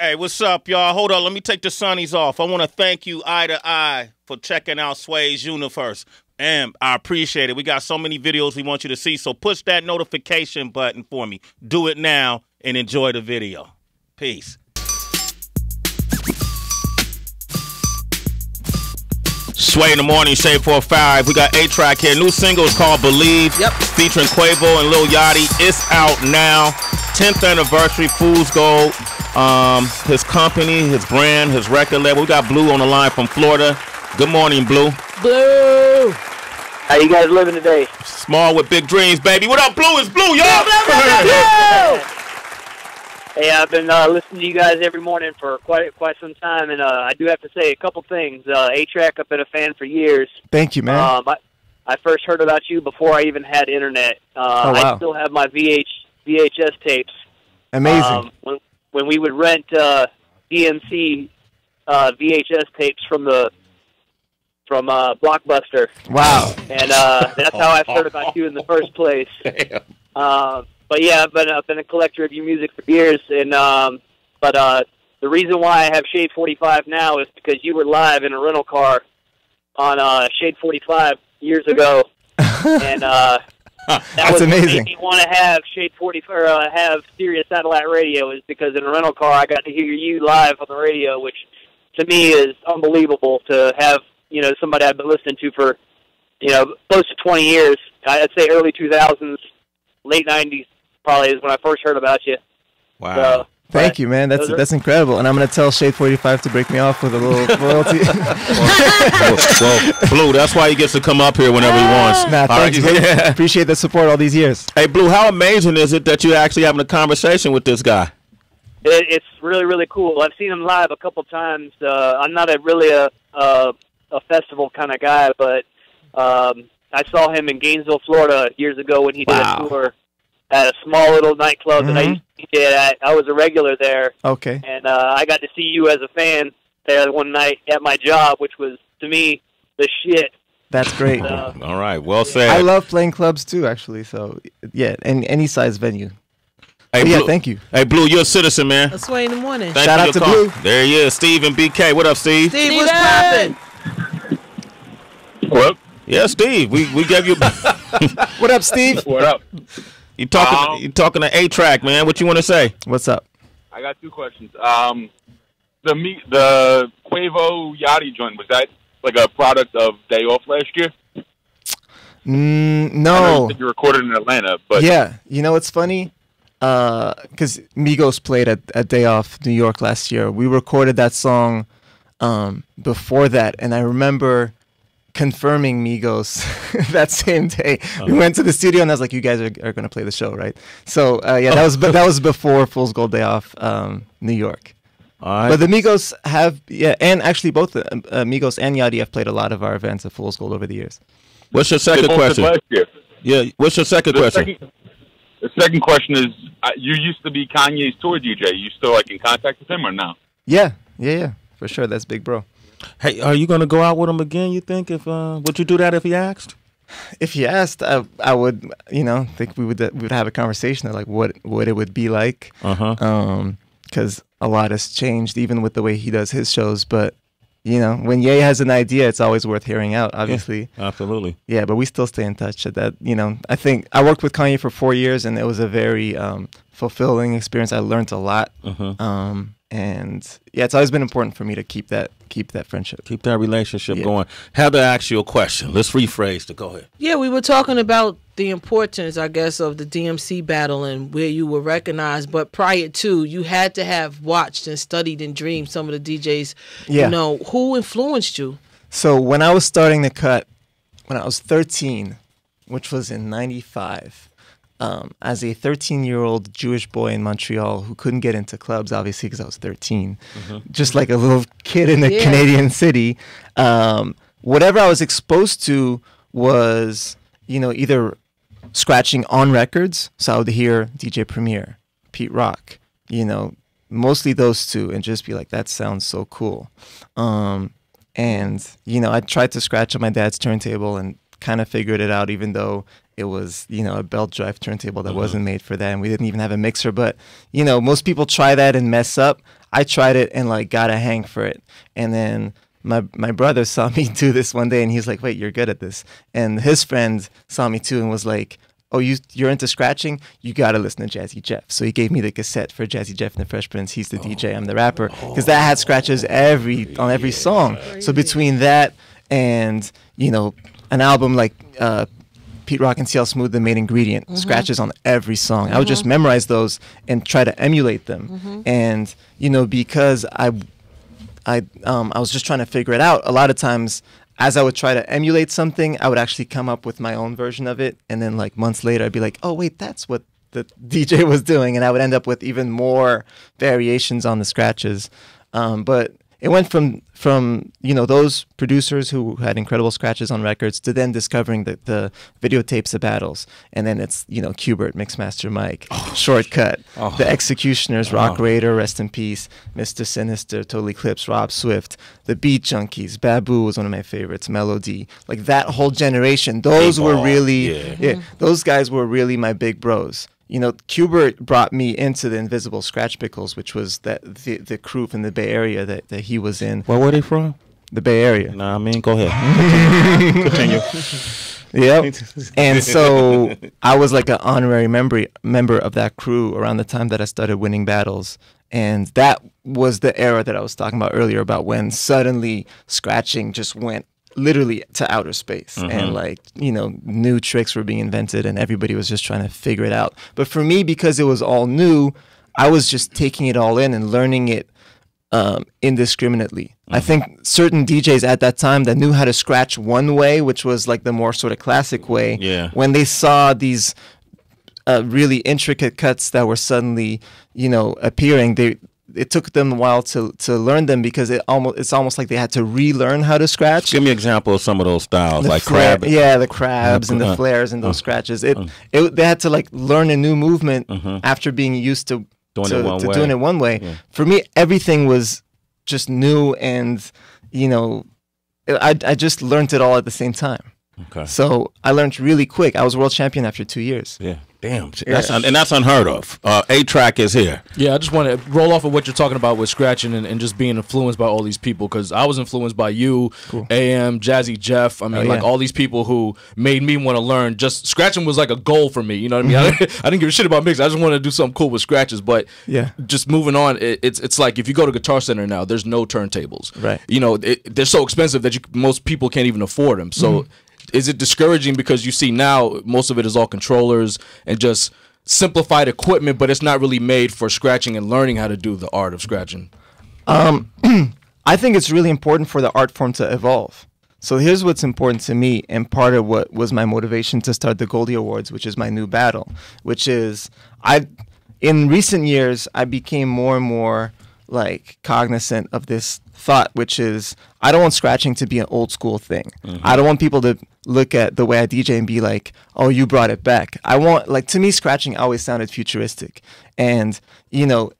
Hey, what's up, y'all? Hold on, let me take the sunnies off. I want to thank you, Eye to Eye, for checking out Sway's Universe. And I appreciate it. We got so many videos we want you to see, so push that notification button for me. Do it now and enjoy the video. Peace. Sway in the morning, Shade 45. We got A-Trak here. New single is called Believe. Yep. Featuring Quavo and Lil Yachty. It's out now. 10th anniversary, Fool's Gold. His company, his brand, his record label. We got Blue on the line from Florida. Good morning, Blue. Blue. How you guys living today? Small with big dreams, baby. What up, Blue? It's Blue, y'all. Hey, I've been listening to you guys every morning for quite some time, and I do have to say a couple things. A-Trak, I've been a fan for years. Thank you, man. I first heard about you before I even had internet. Wow. I still have my VHS tapes. Amazing. When we would rent DMC VHS tapes from Blockbuster. Wow. And that's how I heard about you in the first place. But yeah, I've been a collector of your music for years, and but the reason why I have Shade 45 now is because you were live in a rental car on Shade 45 years ago, and that's amazing. What made me want to have Shade 45 or have Sirius Satellite Radio is because in a rental car I got to hear you live on the radio, which to me is unbelievable to have somebody I've been listening to for close to 20 years. I'd say early 2000s, late 90s. Probably is when I first heard about you. Wow. So, Thank you, man. That's incredible. And I'm going to tell Shade 45 to break me off with a little royalty. well, Blue, that's why he gets to come up here whenever he wants. Nah, thanks, Blue. Appreciate the support all these years. Hey, Blue, how amazing is it that you're actually having a conversation with this guy? It's really, really cool. I've seen him live a couple times. I'm not really a festival kind of guy, but I saw him in Gainesville, Florida years ago when he did a tour at a small little nightclub that I used to be at. I was a regular there. Okay. And I got to see you as a fan there one night at my job, which was, to me, the shit. That's great. All right. Well said. I love playing clubs, too, actually. So, yeah, any size venue. Hey, Blue, yeah, thank you. Hey, Blue, you're a citizen, man. That's Sway in the morning. Thank Shout you out to for calling. Blue. There he is, Steve and BK. What up, Steve? Steve, what's poppin'? What up? Yeah, Steve. We gave you. What up, Steve? What up? You talking to A-Trak, man. What you want to say? What's up? I got two questions. The Quavo Yachty joint, was that like a product of Day Off last year? No. I know you said you recorded in Atlanta, but yeah, it's funny because Migos played at Day Off New York last year. We recorded that song before that, and I remember confirming Migos that same day. We went to the studio, and I was like, "You guys are going to play the show, right?" So yeah, that was before Fool's Gold Day Off, New York. All right. But the Migos have and actually both Migos and Yachty have played a lot of our events at Fool's Gold over the years. What's your second question? last year. Yeah. What's your second question? The second question is, you used to be Kanye's tour DJ. You still in contact with him or no? Yeah, for sure. That's big bro. Hey, are you gonna go out with him again? You think would you do that if he asked? If he asked, I would. Think we would have a conversation of what it would be like. Because a lot has changed, even with the way he does his shows. But when Ye has an idea, it's always worth hearing out. Obviously, yeah, absolutely. Yeah, but we still stay in touch. I think I worked with Kanye for 4 years, and it was a very fulfilling experience. I learned a lot. And yeah, it's always been important for me to keep that friendship, keep that relationship going. Heather asked you a question. Let's rephrase it. Go ahead. Yeah, we were talking about the importance, I guess, of the DMC battle and where you were recognized. But prior to, you had to have watched and studied and dreamed some of the DJs. Yeah. Who influenced you? So when I was starting to cut, when I was 13, which was in '95. As a 13-year-old Jewish boy in Montreal who couldn't get into clubs, obviously, because I was 13, just like a little kid in a Canadian city, whatever I was exposed to was, either scratching on records. So I would hear DJ Premier, Pete Rock, mostly those two, and just be like, that sounds so cool. And, I tried to scratch on my dad's turntable and kind of figured it out, even though it was, a belt drive turntable that wasn't made for that, and we didn't even have a mixer. But, most people try that and mess up. I tried it and like got a hang for it. And then my brother saw me do this one day and he's like, wait, you're good at this. And his friend saw me too and was like, oh, you're into scratching? You got to listen to Jazzy Jeff. So he gave me the cassette for Jazzy Jeff and the Fresh Prince. He's the DJ, I'm the rapper. Because that had scratches on every song. So between that and, you know, an album like Pete Rock and CL Smooth, The Main Ingredient, scratches on every song. I would just memorize those and try to emulate them. And, you know, because I was just trying to figure it out, a lot of times as I would try to emulate something, I would actually come up with my own version of it. And then like months later, I'd be like, oh, wait, that's what the DJ was doing. And I would end up with even more variations on the scratches. But it went from you know, those producers who had incredible scratches on records to then discovering the videotapes of battles. And then it's, you know, Qbert, Mixmaster Mike, Shortcut, The Executioners, Rock Raider, rest in peace, Mr. Sinister, Total Eclipse, Rob Swift, The Beat Junkies, Babu was one of my favorites, Melody. Like that whole generation, those were really, those guys were really my big bros. You know, Qbert brought me into the Invisible Scratch Pickles, which was the crew from the Bay Area that he was in. Where were they from? The Bay Area. Nah, I mean, go ahead. Continue. Yep. And so I was like an honorary member of that crew around the time that I started winning battles. And that was the era that I was talking about earlier, about when suddenly scratching just went literally to outer space. And like, you know, new tricks were being invented and everybody was just trying to figure it out. But for me, because it was all new, I was just taking it all in and learning it indiscriminately. I think certain DJs at that time that knew how to scratch one way, which was like the more sort of classic way, when they saw these really intricate cuts that were suddenly, you know, appearing, it took them a while to learn them, because it's almost like they had to relearn how to scratch. Give me an example of some of those styles, like crab. Yeah, the crabs and the flares and those scratches. They had to like learn a new movement after being used to doing it one way. Yeah. For me, everything was just new, and you know, I just learned it all at the same time. Okay. So I learned really quick. I was world champion after 2 years. Yeah. Damn. And that's unheard of. A-Trak is here. Yeah, I just want to roll off of what you're talking about with scratching and just being influenced by all these people, because I was influenced by you, AM, Jazzy Jeff. I mean, like all these people who made me want to learn. Just scratching was like a goal for me. You know what I mean? I didn't give a shit about mix. I just wanted to do something cool with scratches. But just moving on, it's like if you go to Guitar Center now, there's no turntables. Right. You know, they're so expensive that most people can't even afford them. So is it discouraging because you see now most of it is all controllers and just simplified equipment, but it's not really made for scratching and learning how to do the art of scratching? I think it's really important for the art form to evolve. So here's what's important to me, and part of what was my motivation to start the Goldie Awards, which is my new battle, which is in recent years, I became more and more like cognizant of this thought, which is I don't want scratching to be an old school thing. I don't want people to look at the way I DJ and be like, oh, you brought it back. I want, like, to me, scratching always sounded futuristic. And, you know,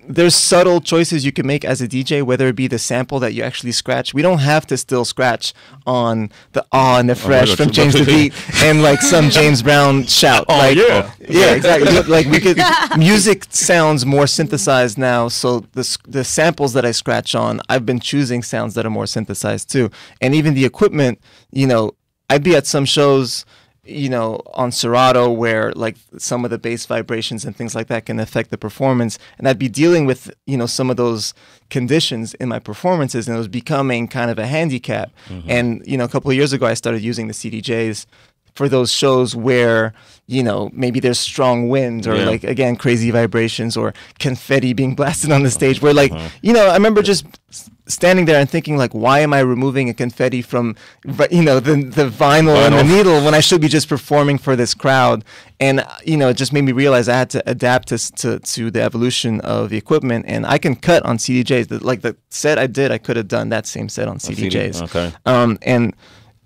there's subtle choices you can make as a DJ, whether it be the sample that you actually scratch. We don't have to still scratch on the awe and the fresh from Change the Beat and like some James Brown shout. Yeah, exactly. Like we could, music sounds more synthesized now, so the samples that I scratch on, I've been choosing sounds that are more synthesized too. And even the equipment, you know, I'd be at some shows, you know, on Serato where like some of the bass vibrations and things like that can affect the performance, and I'd be dealing with, you know, some of those conditions in my performances, and it was becoming kind of a handicap. And, you know, a couple of years ago I started using the CDJs for those shows where, you know, maybe there's strong wind or like, again, crazy vibrations or confetti being blasted on the stage where like, you know, I remember just standing there and thinking like, why am I removing a confetti from, you know, the vinyl and the needle when I should be just performing for this crowd? And, you know, it just made me realize I had to adapt to the evolution of the equipment. And I can cut on CDJs. Like the set I did, I could have done that same set on CDJs. And,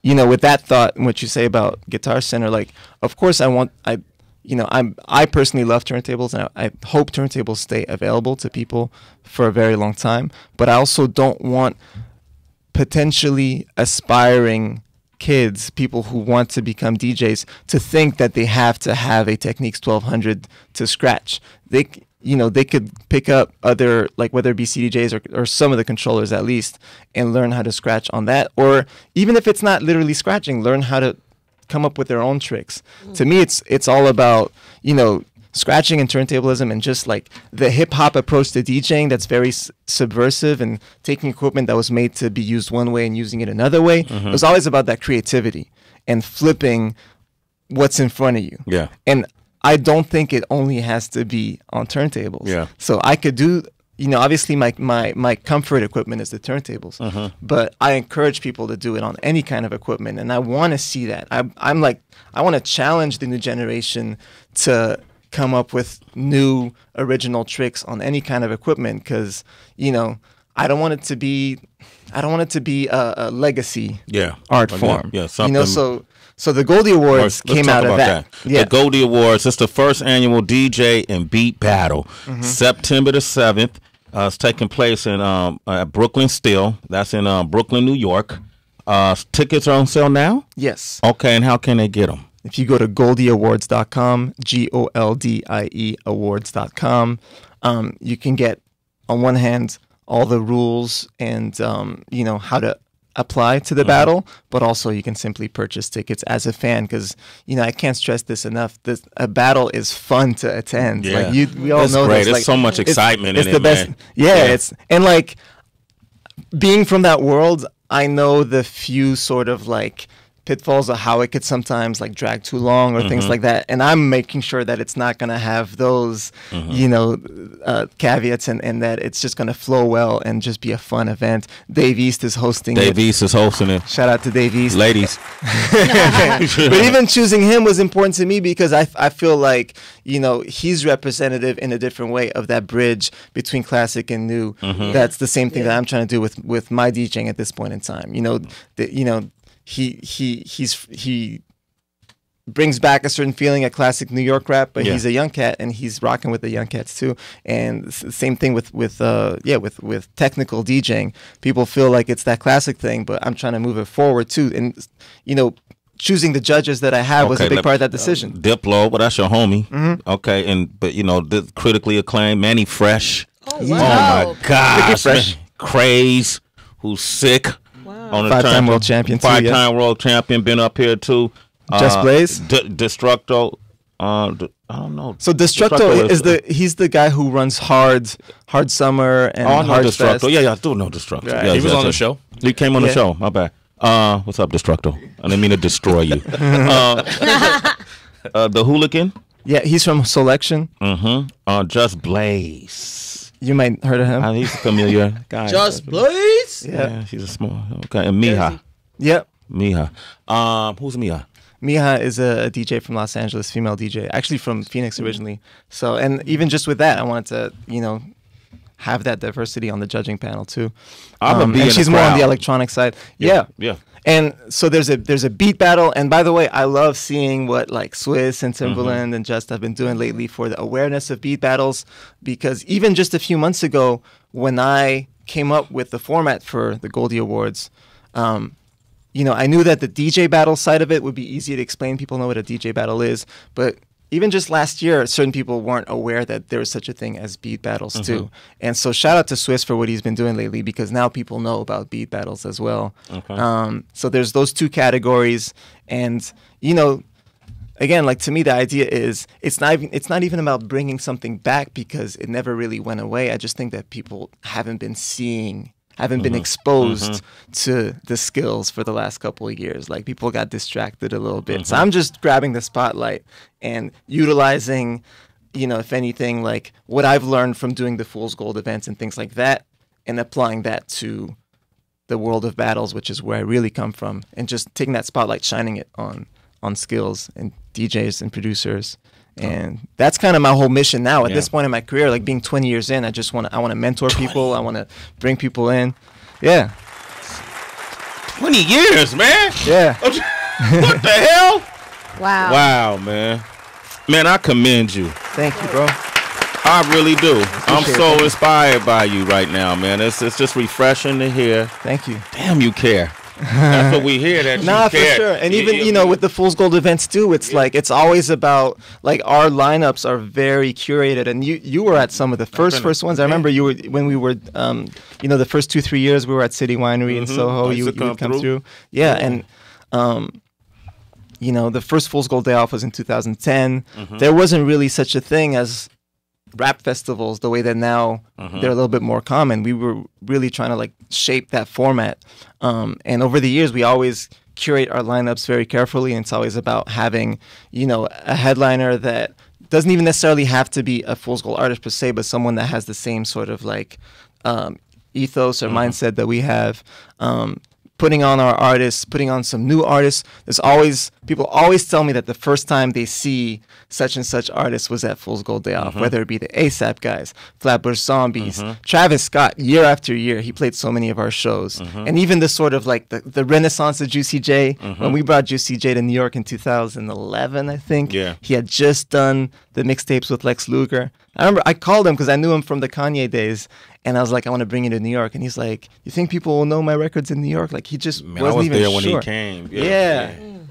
you know, with that thought and what you say about Guitar Center, like, of course I personally love turntables, and I hope turntables stay available to people for a very long time. But I also don't want potentially aspiring kids, people who want to become DJs, to think that they have to have a Technics 1200 to scratch. you know, they could pick up other, like whether it be CDJs or some of the controllers at least, and learn how to scratch on that. Or even if it's not literally scratching, learn how to come up with their own tricks. To me, it's all about, you know, scratching and turntablism and just like the hip hop approach to DJing that's very subversive and taking equipment that was made to be used one way and using it another way. It was always about that creativity and flipping what's in front of you. Yeah. And I don't think it only has to be on turntables. Yeah. So I could do, you know, obviously my comfort equipment is the turntables, but I encourage people to do it on any kind of equipment, and I want to see that. I'm like, I want to challenge the new generation to come up with new original tricks on any kind of equipment, because, you know, I don't want it to be a legacy art form. Yeah, something. You know, so the Goldie Awards came out of that. Yeah. The Goldie Awards, it's the first annual DJ and beat battle. September the 7th. It's taking place in at Brooklyn Still. That's in Brooklyn, New York. Tickets are on sale now? Yes. Okay, and how can they get them? If you go to goldieawards.com, GOLDIE awards.com, you can get, on one hand, all the rules and, you know, how to apply to the battle, but also you can simply purchase tickets as a fan, because, you know, I can't stress this enough. A battle is fun to attend. Yeah. Like we all know great. this. There's like, so much excitement it's in the it, best. man. Yeah, it's, and like being from that world, I know the few sort of like pitfalls of how it could sometimes like drag too long or things like that, and I'm making sure that it's not going to have those you know, caveats, and that it's just going to flow well and just be a fun event. Dave East is hosting Dave East is hosting it. Shout out to Dave East. Ladies. But even choosing him was important to me, because I feel like, you know, he's representative in a different way of that bridge between classic and new. That's the same thing that I'm trying to do with my DJing at this point in time. You know, he brings back a certain feeling of classic New York rap, but he's a young cat, and he's rocking with the young cats too. And same thing with technical DJing. People feel like it's that classic thing, but I'm trying to move it forward too. And, you know, choosing the judges that I have was a big part of that decision. Diplo, but that's your homie. Okay, but you know, the critically acclaimed Manny Fresh. Oh, wow. Oh my gosh, Fresh. Craze, who's sick. On the Five-time world champion too. Five-time world champion, been up here too. Just Blaze? Destructo. I don't know. So Destructo is he's the guy who runs Hard Summer and Hard Destructo. Fest. Yeah, I do know Destructo. Right. Yeah, He was on the show. He came on the show. My bad. What's up, Destructo? I didn't mean to destroy you. The Hooligan. Yeah, he's from Selection. Just Blaze. You might heard of him. He's a familiar guy. Just Blaze? Yeah, she's a small. Okay, and Miha. Yep. Miha. Who's Miha? Miha is a DJ from Los Angeles, female DJ, actually from Phoenix originally. So, and even just with that, I wanted to, you know, have that diversity on the judging panel too. And she's more on the electronic side. Yeah. And so there's a beat battle, and by the way, I love seeing what like Swizz and Timbaland and Just have been doing lately for the awareness of beat battles, because even just a few months ago when I came up with the format for the Goldie Awards, you know, I knew that the DJ battle side of it would be easy to explain. People know what a DJ battle is, but even just last year, certain people weren't aware that there was such a thing as beat battles too. And so shout out to Swizz for what he's been doing lately, because now people know about beat battles as well. So there's those two categories. And, you know, again, like to me, the idea is it's not even about bringing something back, because it never really went away. I just think that people haven't been exposed to the skills for the last couple of years. Like people got distracted a little bit. So I'm just grabbing the spotlight and utilizing, you know, if anything, like what I've learned from doing the Fool's Gold events and things like that, and applying that to the world of battles, which is where I really come from, and just taking that spotlight, shining it on skills and DJs and producers. And that's kind of my whole mission now at this point in my career, like being 20 years in. I want to mentor people. I want to bring people in. Yeah. 20 years, man. Yeah. What the hell? Wow. Wow, man. Man, I commend you. Thank you, bro. I really do. I'm so inspired by you right now, man. It's just refreshing to hear. Thank you. Damn, you care. That's what we hear. That Nah, for sure. And even with the Fool's Gold events too, it's like it's always about like our lineups are very curated. And you were at some of the first ones. I remember you were when we were the first 2-3 years we were at City Winery in Soho. You would come through. Yeah, and the first Fool's Gold Day Off was in 2010. There wasn't really such a thing as rap festivals the way that now they're a little bit more common. We were really trying to like shape that format. And over the years, we always curate our lineups very carefully. And it's always about having, a headliner that doesn't even necessarily have to be a Fool's Gold artist per se, but someone that has the same sort of like ethos or mindset that we have. Putting on our artists, putting on some new artists. People always tell me that the first time they see such and such artists was at Fool's Gold Day Off, whether it be the ASAP guys, Flatbush Zombies, Travis Scott, year after year. He played so many of our shows. And even the sort of like the renaissance of Juicy J, when we brought Juicy J to New York in 2011, I think, he had just done the mixtapes with Lex Luger. I remember I called him because I knew him from the Kanye days. And I was like, I want to bring you to New York. And he's like, you think people will know my records in New York? Like, he just wasn't even there when sure. he came. Yeah.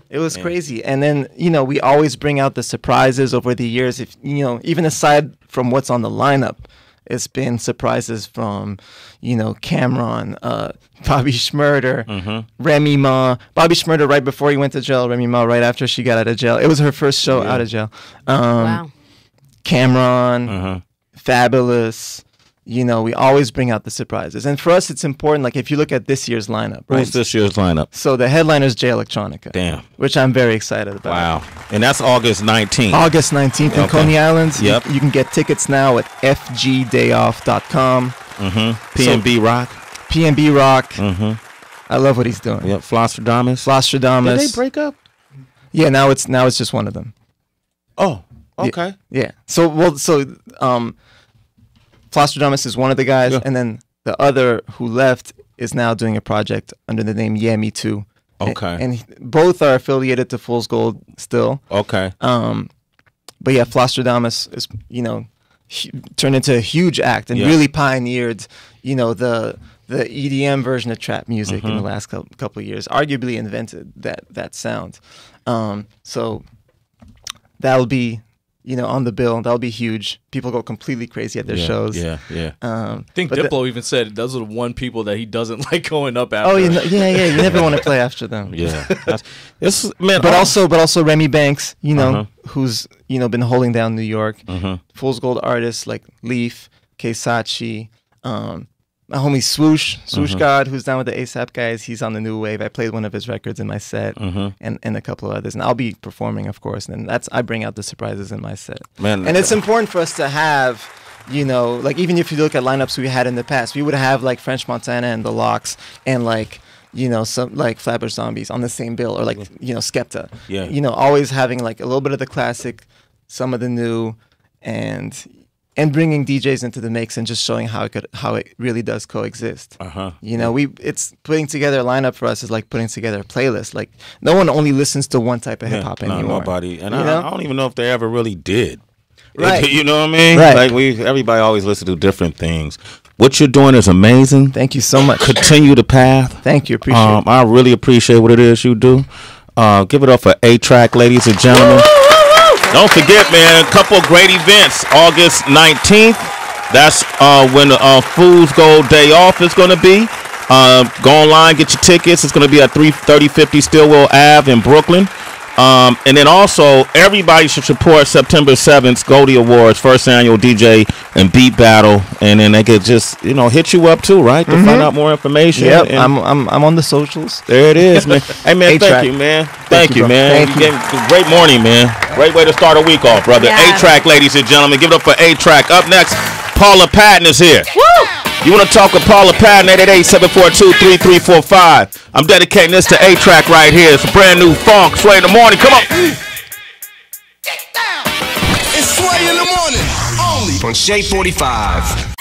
It was crazy. And then, we always bring out the surprises over the years. If even aside from what's on the lineup, it's been surprises from, Cameron, Bobby Shmurda, Remy Ma. Bobby Shmurda right before he went to jail, Remy Ma right after she got out of jail. It was her first show out of jail. Wow. Cameron, Fabulous. We always bring out the surprises. And for us, it's important. Like, if you look at this year's lineup, right? Who's this year's lineup? So the headliner is Jay Electronica. Damn. Which I'm very excited about. Wow. And that's August 19th. August 19th in Coney Island. Yep. You can get tickets now at fgdayoff.com. P&B Rock. P&B Rock. I love what he's doing. Yep. Flosstradamus. Flosstradamus. Did they break up? Yeah, now it's just one of them. Oh, okay. Yeah. So Flosstradamus is one of the guys, and then the other who left is now doing a project under the name Yeah Me Too. Okay. And both are affiliated to Fool's Gold still. Okay. But yeah, Flosstradamus is turned into a huge act and really pioneered the EDM version of trap music in the last couple of years. Arguably invented that sound. So that'll be. On the bill, that'll be huge. People go completely crazy at their shows. I think Diplo even said those are the one people that he doesn't like going up after. Oh, you never want to play after them. Yeah, but also Remy Banks, who's been holding down New York. Fool's Gold artists like Leaf, Keisachi, my homie Swoosh God, who's down with the ASAP guys. He's on the new wave. I played one of his records in my set, and a couple of others. And I'll be performing, of course. And I bring out the surprises in my set. Man, and it's important for us to have, like even if you look at lineups we had in the past, we would have like French Montana and the Locks and like some like Flatbush Zombies on the same bill, or like Skepta. Yeah. Always having like a little bit of the classic, some of the new, and bringing DJs into the mix and just showing how it really does coexist. It's putting together a lineup for us is like putting together a playlist. Like no one only listens to one type of hip hop anymore. Nobody, and I don't even know if they ever really did. Right. You know what I mean? Right. Like everybody always listens to different things. What you're doing is amazing. Thank you so much. Continue the path. Thank you. Appreciate it. I really appreciate what it is you do. Give it up for A-Trak, ladies and gentlemen. Don't forget, man, a couple of great events. August 19th, that's when the Fool's Gold Day Off is going to be. Go online, get your tickets. It's going to be at 3050 Stillwell Ave in Brooklyn. And then also, everybody should support September 7th, Goldie Awards, first annual DJ and beat battle. And then they could just, hit you up too, right? To find out more information. Yep, I'm on the socials. There it is, man. Hey, man, thank you, man. Thank you, man. Thank you. Great morning, man. Great way to start a week off, brother. Yeah. A-Trak, ladies and gentlemen. Give it up for A-Trak. Up next, Paula Patton is here. Woo! You want to talk with Paula Patton, 888-742-3345. I'm dedicating this to A-Trak right here. It's a brand new funk. Sway in the morning. Come on. It's Sway in the morning. Only on Shade 45.